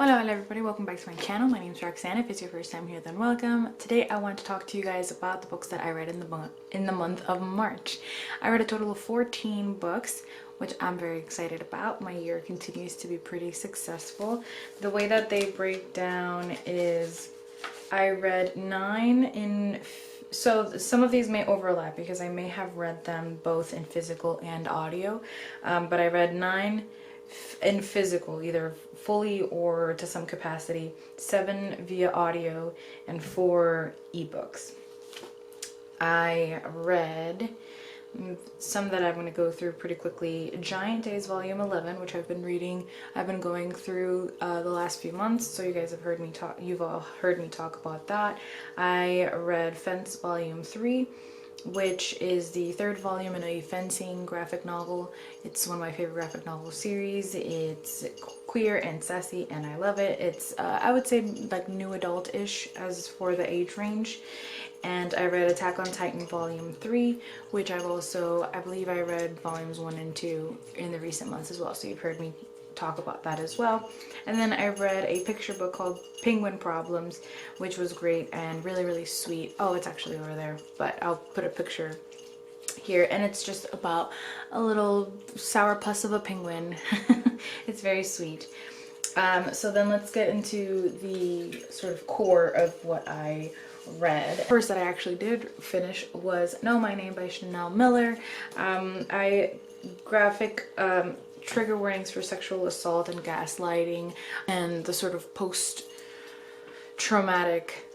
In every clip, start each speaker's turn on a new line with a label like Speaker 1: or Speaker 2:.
Speaker 1: Hello everybody, welcome back to my channel. My name is Roxanne. If it's your first time here, then welcome. Today I want to talk to you guys about the books that I read in the month of March. I read a total of 14 books, which I'm very excited about. My year continues to be pretty successful. The way that they break down is I read 9 in so some of these may overlap because I may have read them both in physical and audio, but I read 9 in physical, either fully or to some capacity, 7 via audio, and 4 ebooks. I read some that I'm going to go through pretty quickly. Giant Days Volume 11, which I've been reading. I've been going through the last few months, so you guys have heard me talk. You've all heard me talk about that. I read Fence Volume 3, which is the 3rd volume in a fencing graphic novel. It's one of my favorite graphic novel series. It's queer and sassy and I love it. It's I would say like new adult-ish as for the age range. And I read Attack on Titan Volume 3, which I believe I read Volumes 1 and 2 in the recent months as well, so you've heard me talk about that as well. And then I read a picture book called Penguin Problems, which was great and really sweet. Oh, it's actually over there, but I'll put a picture here. And it's just about a little sourpuss of a penguin. It's very sweet. So then let's get into the sort of core of what I read. The first that I actually did finish was Know My Name by Chanel Miller. Graphic trigger warnings for sexual assault and gaslighting and the sort of post-traumatic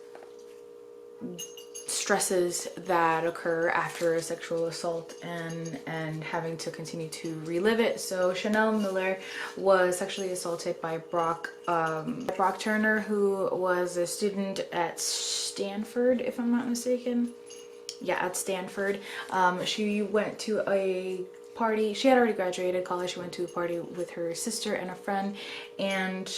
Speaker 1: stresses that occur after a sexual assault and having to continue to relive it. So Chanel Miller was sexually assaulted by Brock Turner, who was a student at Stanford, if I'm not mistaken. Yeah, at Stanford. She went to a party. She had already graduated college. She went to a party with her sister and a friend, and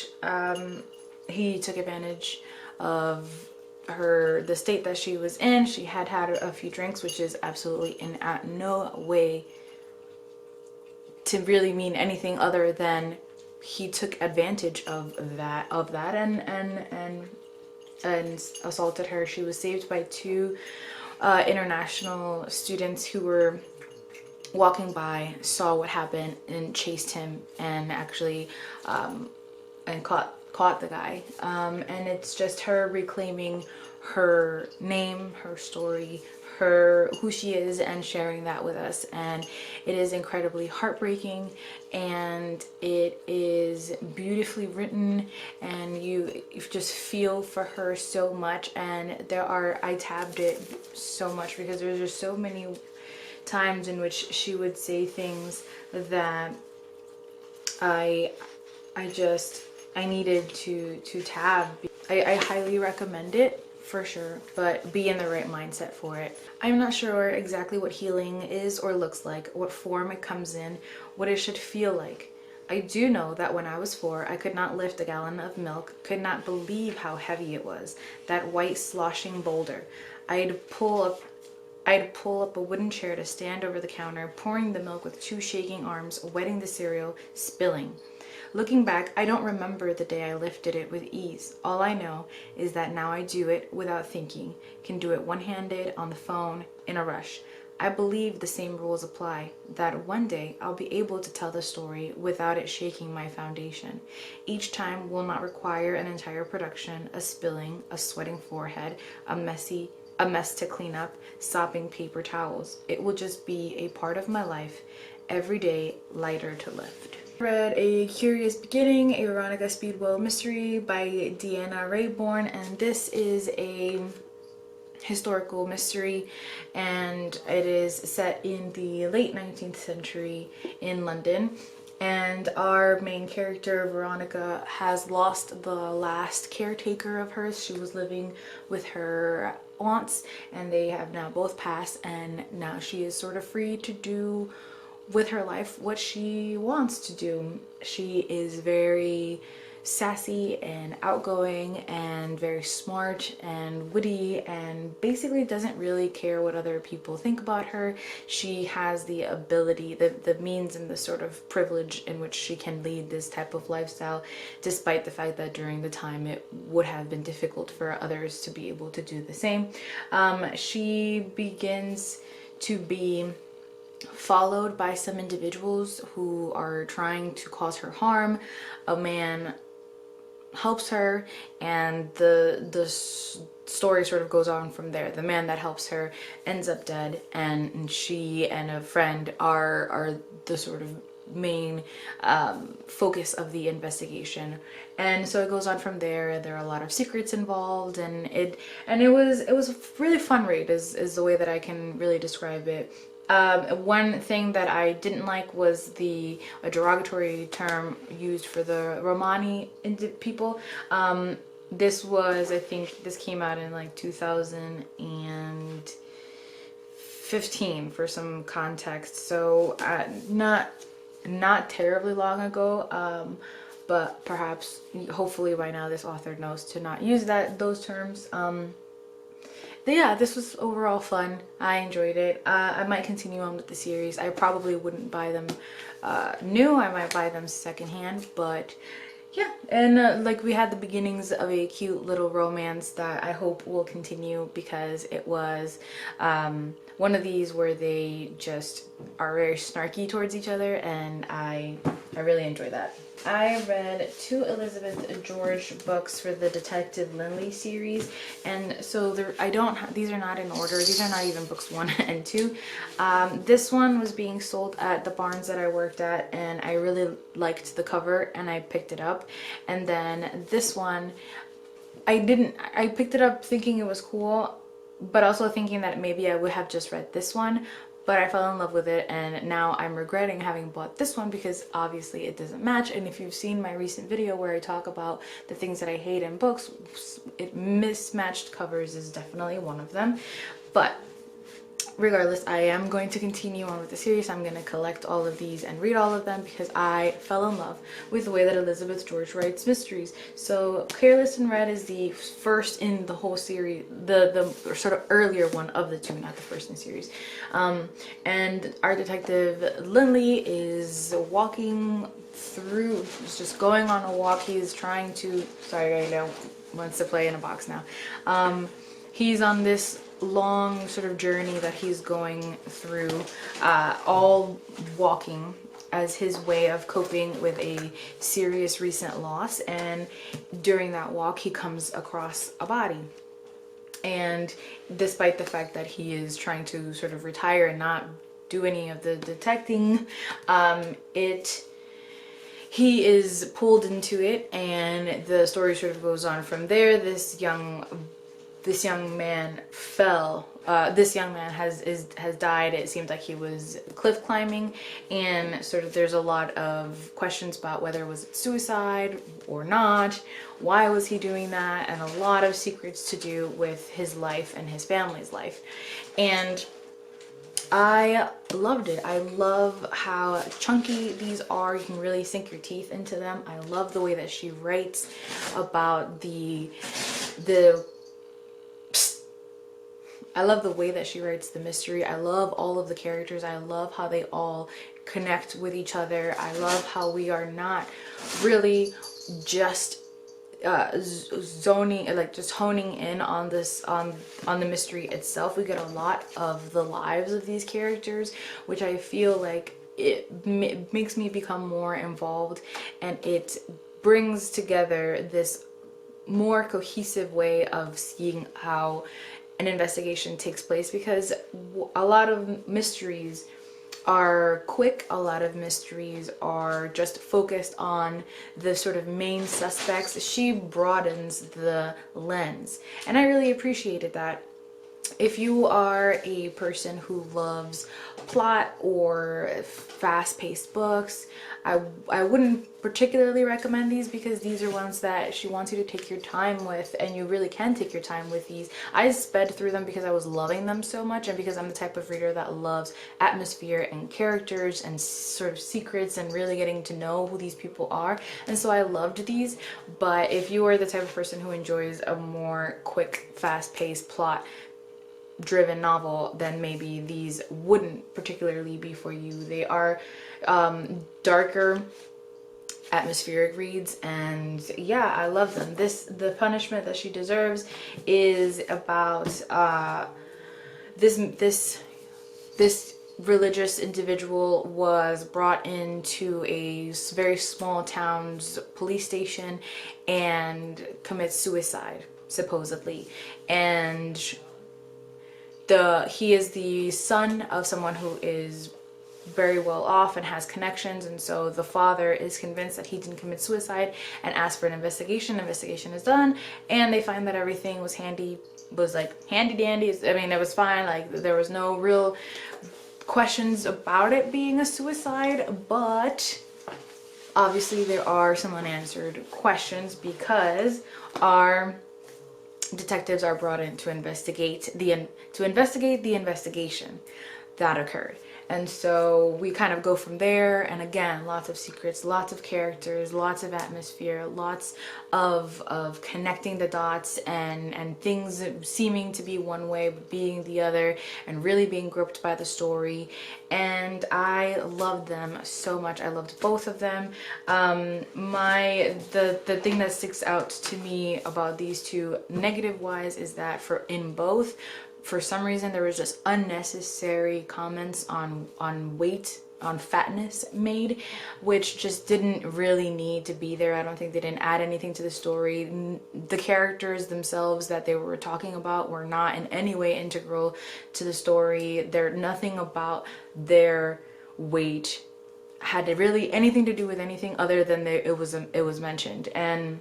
Speaker 1: he took advantage of the state that she was in. She had had a few drinks, which is absolutely in no way to really mean anything other than he took advantage of that and assaulted her. She was saved by 2 international students who were walking by, saw what happened and chased him and actually and caught the guy. And it's just her reclaiming her name, her story, who she is, and sharing that with us. And it is incredibly heartbreaking, and it is beautifully written, and you just feel for her so much. And I tabbed it so much because there's just so many times in which she would say things that I needed to tab. I highly recommend it for sure, but be in the right mindset for it. I'm not sure exactly what healing is or looks like, what form it comes in, what it should feel like. I do know that when I was 4, I could not lift a gallon of milk, could not believe how heavy it was, that white sloshing boulder. I'd pull up a wooden chair to stand over the counter, pouring the milk with 2 shaking arms, wetting the cereal, spilling. Looking back, I don't remember the day I lifted it with ease. All I know is that now I do it without thinking, can do it one-handed, on the phone, in a rush. I believe the same rules apply, that one day I'll be able to tell the story without it shaking my foundation. Each time will not require an entire production, a spilling, a sweating forehead, a mess to clean up, sopping paper towels. It will just be a part of my life, every day lighter to lift. I read A Curious Beginning, a Veronica Speedwell mystery by Deanna Raybourn, and this is a historical mystery, and it is set in the late 19th century in London. And our main character, Veronica, has lost the last caretaker of hers. She was living with her aunts, and they have now both passed, and now she is sort of free to do with her life what she wants to do. She is very sassy and outgoing and very smart and witty, and basically doesn't really care what other people think about her. She has the ability, the means and the sort of privilege in which she can lead this type of lifestyle, despite the fact that during the time it would have been difficult for others to be able to do the same. She begins to be followed by some individuals who are trying to cause her harm. A man helps her, and the story sort of goes on from there. The man that helps her ends up dead, and she and a friend are the sort of main focus of the investigation. And so it goes on from there. There are a lot of secrets involved, and it was a really fun read is the way that I can really describe it. One thing that I didn't like was a derogatory term used for the Romani people. This was, I think this came out in like 2015 for some context. So not terribly long ago, but perhaps, hopefully by now this author knows to not use those terms. But yeah, this was overall fun. I enjoyed it. I might continue on with the series. I probably wouldn't buy them new. I might buy them secondhand, but yeah. And like, we had the beginnings of a cute little romance that I hope will continue, because it was one of these where they just are very snarky towards each other, and I really enjoy that. I read 2 Elizabeth George books for the Detective Linley series, and so these are not in order. These are not even books 1 and 2. This one was being sold at the Barnes that I worked at, and I really liked the cover, and I picked it up. And then this one, I picked it up thinking it was cool, but also thinking that maybe I would have just read this one. But I fell in love with it, and now I'm regretting having bought this one, because obviously it doesn't match. And if you've seen my recent video where I talk about the things that I hate in books, mismatched covers is definitely one of them. But regardless, I am going to continue on with the series. I'm going to collect all of these and read all of them, because I fell in love with the way that Elizabeth George writes mysteries. So Careless in Red is the first in the whole series, the sort of earlier one of the 2, not the first in the series. And our detective Linley is walking through, he's just going on a walk. He's trying to, sorry, I know, wants to play in a box now. He's on this long sort of journey that he's going through, all walking as his way of coping with a serious recent loss. And during that walk, he comes across a body. And despite the fact that he is trying to sort of retire and not do any of the detecting, he is pulled into it, and the story sort of goes on from there. This young man fell. This young man has died. It seems like he was cliff climbing, and sort of there's a lot of questions about whether it was suicide or not. Why was he doing that? And a lot of secrets to do with his life and his family's life. And I loved it. I love how chunky these are. You can really sink your teeth into them. I love the way that she writes about I love the way that she writes the mystery. I love all of the characters. I love how they all connect with each other. I love how we are not really just honing in on this on the mystery itself. We get a lot of the lives of these characters, which I feel like it makes me become more involved, and it brings together this more cohesive way of seeing how an investigation takes place, because a lot of mysteries are quick, a lot of mysteries are just focused on the sort of main suspects. She broadens the lens, and I really appreciated that. if you are a person who loves plot or fast-paced books, I wouldn't particularly recommend these, because these are ones that she wants you to take your time with, and you really can take your time with these. I sped through them because I was loving them so much, and because I'm the type of reader that loves atmosphere and characters and sort of secrets and really getting to know who these people are. And so I loved these. But if you are the type of person who enjoys a more quick, fast-paced plot driven novel, then maybe these wouldn't particularly be for you. They are darker, atmospheric reads, and yeah, I love them. The punishment that she deserves is about this religious individual was brought into a very small town's police station and commits suicide, supposedly. And he is the son of someone who is very well off and has connections, and so the father is convinced that he didn't commit suicide and asks for an investigation. Investigation is done, and they find that everything was handy dandy. I mean, it was fine, like there was no real questions about it being a suicide, but obviously there are some unanswered questions because our detectives are brought in to investigate the investigation that occurred. And so we kind of go from there, and again, lots of secrets, lots of characters, lots of atmosphere, lots of connecting the dots, and things seeming to be one way but being the other, and really being gripped by the story. And I loved them so much. I loved both of them. The thing that sticks out to me about these two negative wise is that for some reason there was just unnecessary comments on weight, on fatness made, which just didn't really need to be there. I don't think they didn't add anything to the story. The characters themselves that they were talking about were not in any way integral to the story. Nothing about their weight had really anything to do with anything other than it was mentioned. And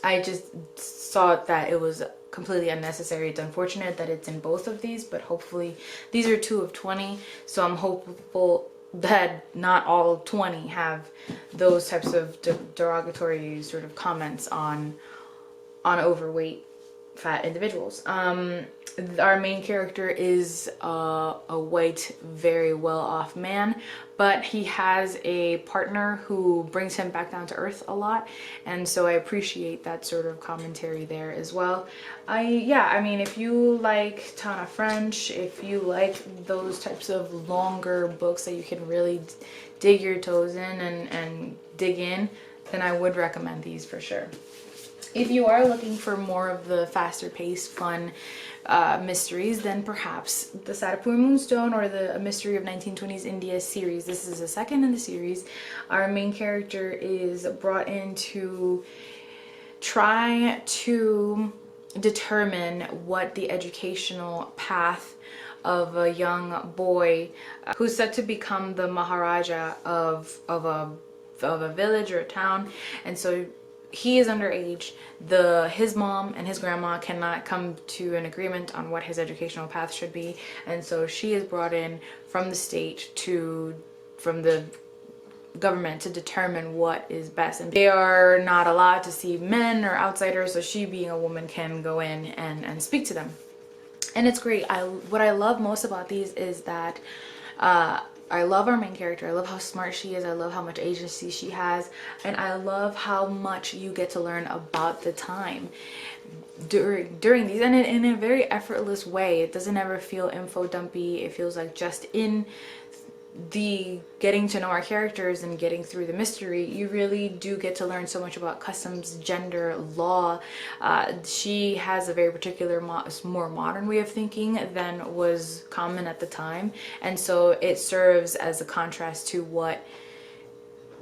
Speaker 1: I just saw that it was completely unnecessary. It's unfortunate that it's in both of these, but hopefully these are 2 of 20, so I'm hopeful that not all 20 have those types of derogatory sort of comments on overweight fat individuals. Our main character is a white, very well-off man, but he has a partner who brings him back down to earth a lot, and so I appreciate that sort of commentary there as well. I mean, if you like Tana French, if you like those types of longer books that you can really dig your toes in and dig in, then I would recommend these for sure. If you are looking for more of the faster paced, fun mysteries, then perhaps the Satapur Moonstone or the Mystery of 1920s India series. This is the second in the series. Our main character is brought in to try to determine what the educational path of a young boy who's set to become the Maharaja of a village or a town. And so he is underage. His mom and his grandma cannot come to an agreement on what his educational path should be, and so she is brought in from the government to determine what is best. And they are not allowed to see men or outsiders, so she, being a woman, can go in and speak to them. And it's great. What I love most about these is that I love our main character. I love how smart she is. I love how much agency she has. And I love how much you get to learn about the time during these, and in a very effortless way. It doesn't ever feel info dumpy. It feels like just in the getting to know our characters and getting through the mystery, you really do get to learn so much about customs, gender, law. She has a very particular, more modern way of thinking than was common at the time, and so it serves as a contrast to what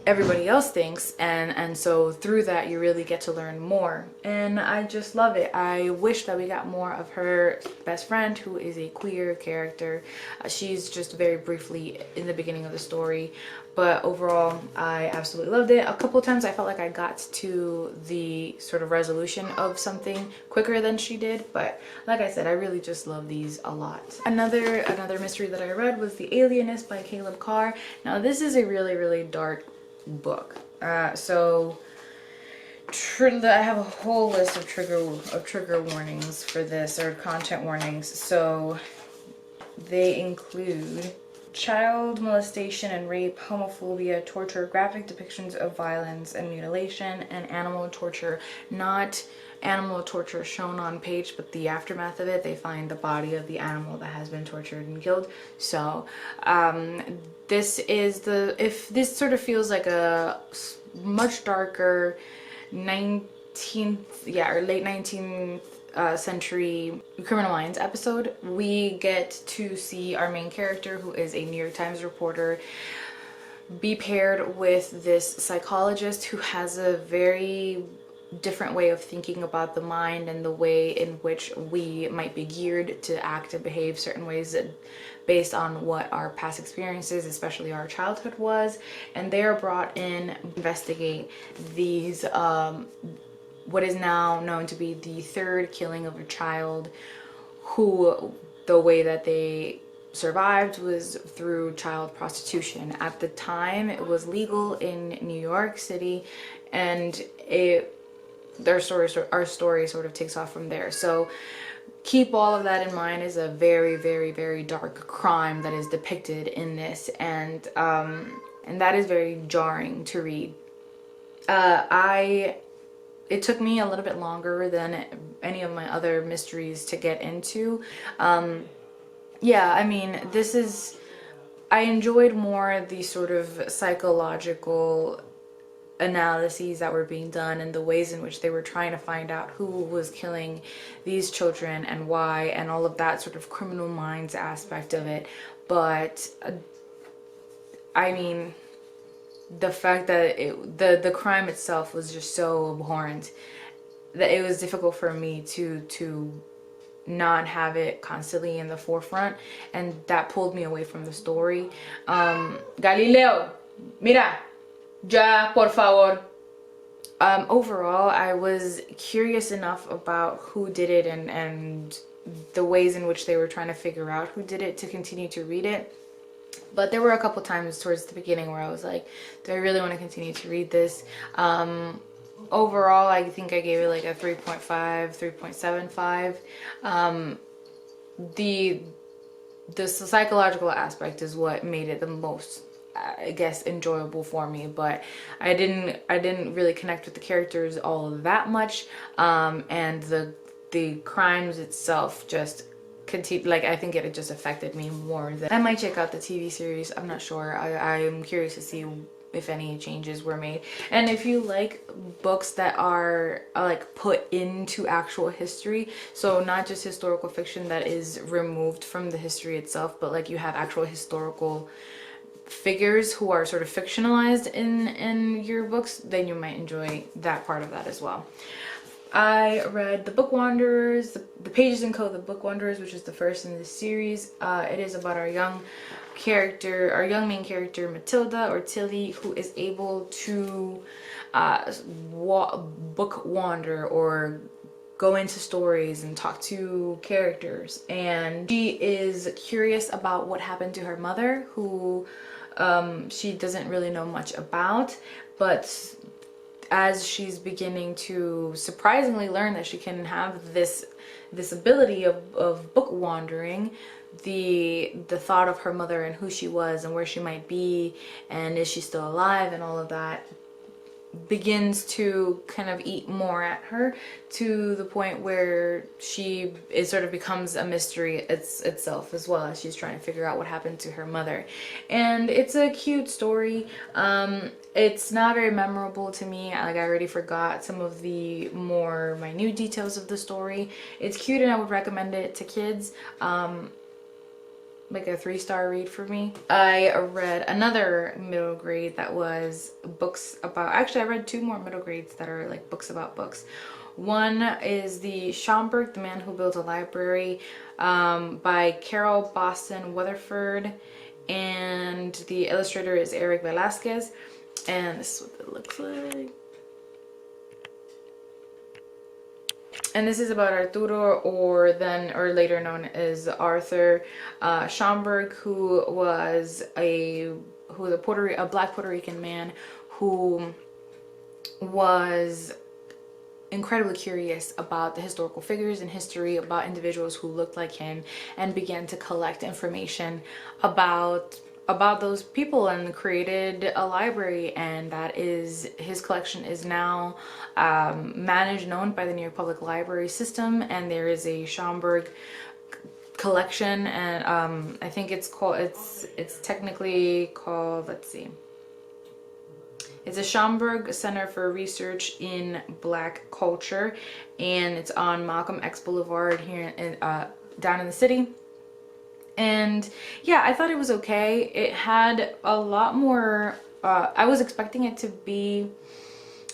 Speaker 1: everybody else thinks, and so through that you really get to learn more, and I just love it. I wish that we got more of her best friend, who is a queer character. She's just very briefly in the beginning of the story, but overall I absolutely loved it. A couple times I felt like I got to the sort of resolution of something quicker than she did, but like I said, I really just love these a lot. Another mystery that I read was The Alienist by Caleb Carr. Now this is a really dark book. So I have a whole list of trigger warnings for this, or content warnings. So they include child molestation and rape, homophobia, torture, graphic depictions of violence and mutilation, and animal torture. Not animal torture shown on page, but the aftermath of it. They find the body of the animal that has been tortured and killed. So this is if this sort of feels like a much darker 19th, or late 19th century Criminal Minds episode. We get to see our main character, who is a New York Times reporter, be paired with this psychologist who has a very different way of thinking about the mind and the way in which we might be geared to act and behave certain ways based on what our past experiences, especially our childhood, was. And they are brought in to investigate these what is now known to be the third killing of a child, who the way that they survived was through child prostitution. At the time, it was legal in New York City, and our story sort of takes off from there. So keep all of that in mind. Is a very dark crime that is depicted in this, and that is very jarring to read. It took me a little bit longer than any of my other mysteries to get into. Yeah, I mean, I enjoyed more the sort of psychological analyses that were being done, and the ways in which they were trying to find out who was killing these children and why, and all of that sort of Criminal Minds aspect of it. But I mean, the fact that the crime itself was just so abhorrent that it was difficult for me to not have it constantly in the forefront, and that pulled me away from the story. Galileo, mira, ya por favor. Overall, I was curious enough about who did it and the ways in which they were trying to figure out who did it to continue to read it. But there were a couple times towards the beginning where I was like, do I really want to continue to read this? Overall, I think I gave it like a 3.5, 3.75. The psychological aspect is what made it the most, I guess, enjoyable for me, but I didn't really connect with the characters all that much, and the crimes itself just continue, like, I think it just affected me more than. I might check out the TV series. I'm not sure. I am curious to see if any changes were made, and if you like books that are like put into actual history, so not just historical fiction that is removed from the history itself, but like you have actual historical figures who are sort of fictionalized in your books, then you might enjoy that part of that as well. I read The Book Wanderers, the Pages in Code, The Book Wanderers, which is the first in this series. It is about our young main character Matilda, or Tilly, who is able to book wander, or go into stories and talk to characters. And she is curious about what happened to her mother, who she doesn't really know much about, but as she's beginning to surprisingly learn that she can have this ability of book wandering, the thought of her mother and who she was and where she might be and is she still alive and all of that begins to kind of eat more at her, to the point where it sort of becomes a mystery itself, as well as she's trying to figure out what happened to her mother. And it's a cute story. It's not very memorable to me. Like, I already forgot some of the more minute details of the story. It's cute and I would recommend it to kids. like a 3-star read for me. I read another middle grade that was books about, actually I read 2 more middle grades that are like books about books. One is the Schomburg, The Man Who Built a Library, by Carol Boston Weatherford, and the illustrator is Eric Velasquez, and this is what it looks like. And this is about Arturo, or later known as Arthur Schomburg, who was a black Puerto Rican man who was incredibly curious about the historical figures in history, about individuals who looked like him, and began to collect information about those people and created a library. And that is, his collection is now managed and owned by the New York Public Library System, and there is a Schomburg Collection, and I think it's technically called, let's see, it's a Schomburg Center for Research in Black Culture, and it's on Malcolm X Boulevard here down in the city. And yeah, I thought it was okay. It had a lot more, I was expecting it to be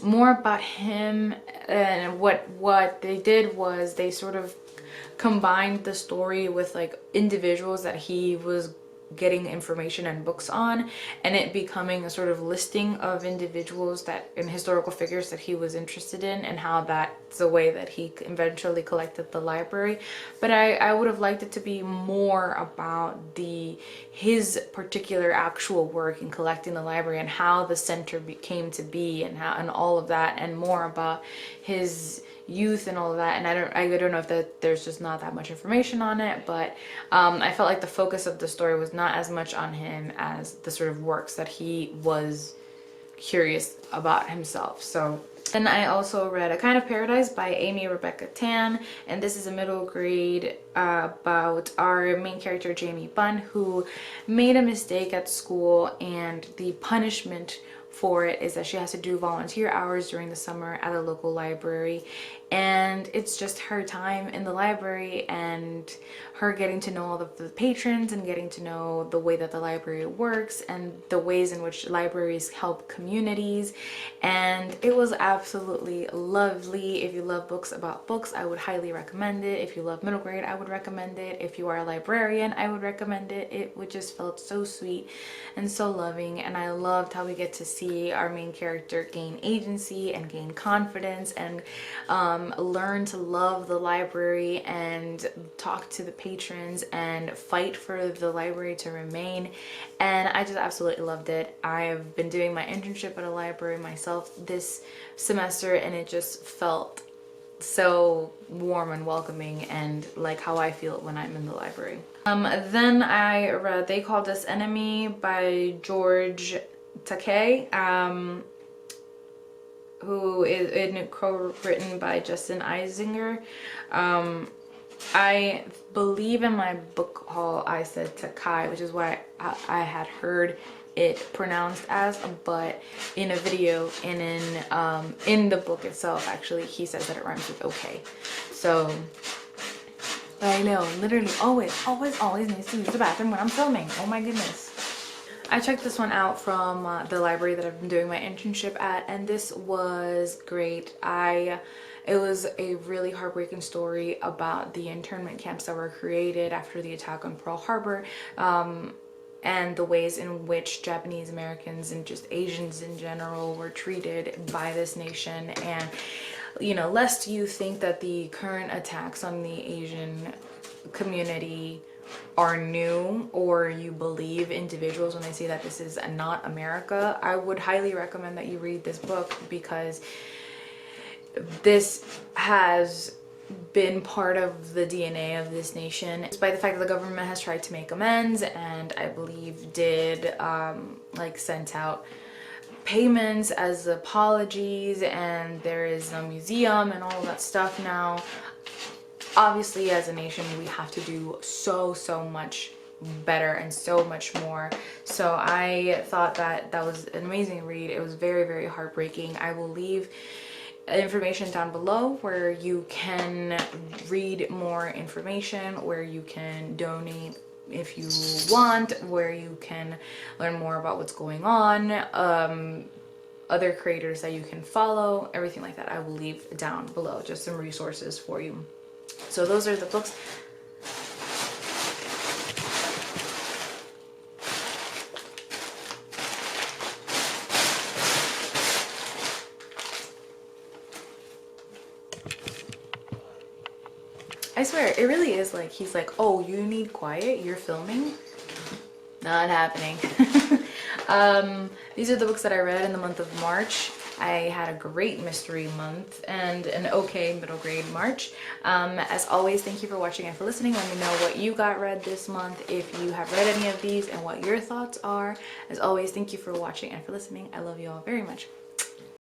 Speaker 1: more about him, and what they did was they sort of combined the story with like individuals that he was getting information and books on, and it becoming a sort of listing of individuals and historical figures that he was interested in, and how that's the way that he eventually collected the library. But I would have liked it to be more about his particular actual work in collecting the library, and how the center came to be, and all of that, and more about his youth and all of that. And I don't know if there's just not that much information on it, but I felt like the focus of the story was not as much on him as the sort of works that he was curious about himself. So then I also read A Kind of Paradise by Amy Rebecca Tan, and this is a middle grade about our main character Jamie Bunn, who made a mistake at school, and the punishment for it is that she has to do volunteer hours during the summer at a local library. And it's just her time in the library, and her getting to know all of the patrons, and getting to know the way that the library works, and the ways in which libraries help communities. And it was absolutely lovely. If you love books about books, I would highly recommend it. If you love middle grade, I would recommend it. If you are a librarian, I would recommend it. It would just felt so sweet and so loving, and I loved how we get to see our main character gain agency and gain confidence, and learn to love the library, and talk to the patrons, and fight for the library to remain. And I just absolutely loved it. I've been doing my internship at a library myself this semester, and it just felt so warm and welcoming, and like how I feel when I'm in the library. Then I read They Called Us Enemy by George Takei, who is co-written by Justin Eisinger. I believe in my book haul I said Takai, which is what I had heard it pronounced as, but in a video and in the book itself, actually, he says that it rhymes with okay. So I know, literally always needs to use the bathroom when I'm filming. Oh my goodness. I checked this one out from the library that I've been doing my internship at, and this was great. It was a really heartbreaking story about the internment camps that were created after the attack on Pearl Harbor, and the ways in which Japanese Americans and just Asians in general were treated by this nation. And, you know, lest you think that the current attacks on the Asian community are new, or you believe individuals when they say that this is not America, I would highly recommend that you read this book, because this has been part of the DNA of this nation, despite the fact that the government has tried to make amends, and I believe did like sent out payments as apologies, and there is a museum and all of that stuff now. Obviously, as a nation, we have to do so much better and so much more. So I thought that was an amazing read. It was very heartbreaking. I will leave information down below where you can read more information, where you can donate if you want, where you can learn more about what's going on, other creators that you can follow, everything like that. I will leave down below just some resources for you. So those are the books. I swear, it really is like, he's like, oh, you need quiet, you're filming? Not happening. These are the books that I read in the month of March. I had a great mystery month and an okay middle grade March. As always, thank you for watching and for listening. Let me know what you got read this month, if you have read any of these, and what your thoughts are. As always, thank you for watching and for listening. I love you all very much.